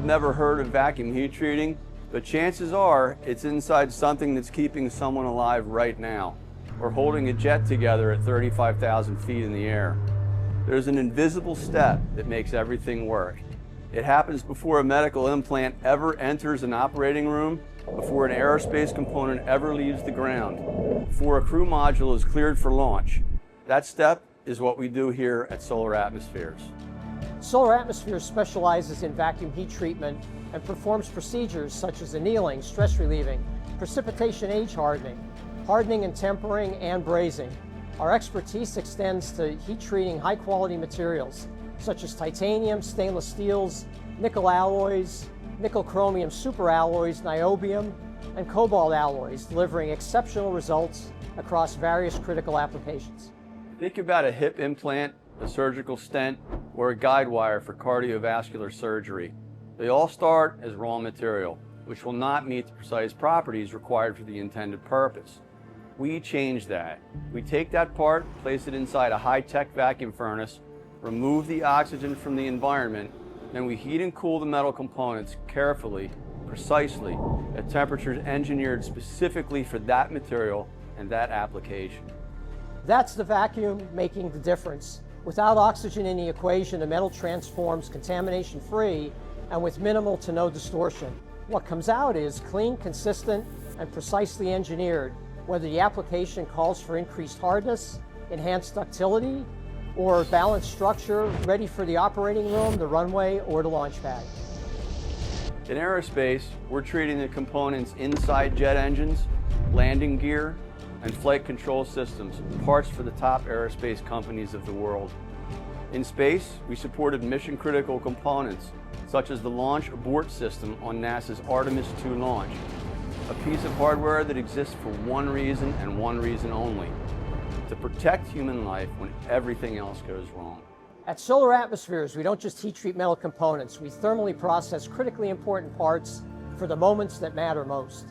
never heard of vacuum heat treating, but chances are it's inside something that's keeping someone alive right now, or holding a jet together at 35,000 feet in the air. There's an invisible step that makes everything work. It happens before a medical implant ever enters an operating room, before an aerospace component ever leaves the ground, before a crew module is cleared for launch. That step is what we do here at Solar Atmospheres. Solar Atmospheres specializes in vacuum heat treatment and performs procedures such as annealing, stress relieving, precipitation age hardening, hardening and tempering, and brazing. Our expertise extends to heat treating high quality materials such as titanium, stainless steels, nickel alloys, nickel chromium superalloys, niobium, and cobalt alloys, delivering exceptional results across various critical applications. Think about a hip implant, a surgical stent, or a guide wire for cardiovascular surgery. They all start as raw material, which will not meet the precise properties required for the intended purpose. We change that. We take that part, place it inside a high-tech vacuum furnace, remove the oxygen from the environment, then we heat and cool the metal components carefully, precisely, at temperatures engineered specifically for that material and that application. That's the vacuum making the difference. Without oxygen in the equation, the metal transforms contamination-free and with minimal to no distortion. What comes out is clean, consistent, and precisely engineered, whether the application calls for increased hardness, enhanced ductility, or balanced structure ready for the operating room, the runway, or the launch pad. In aerospace, we're treating the components inside jet engines, landing gear, and flight control systems, parts for the top aerospace companies of the world. In space, we supported mission-critical components, such as the launch abort system on NASA's Artemis II launch, a piece of hardware that exists for one reason and one reason only: to protect human life when everything else goes wrong. At Solar Atmospheres, we don't just heat treat metal components, we thermally process critically important parts for the moments that matter most.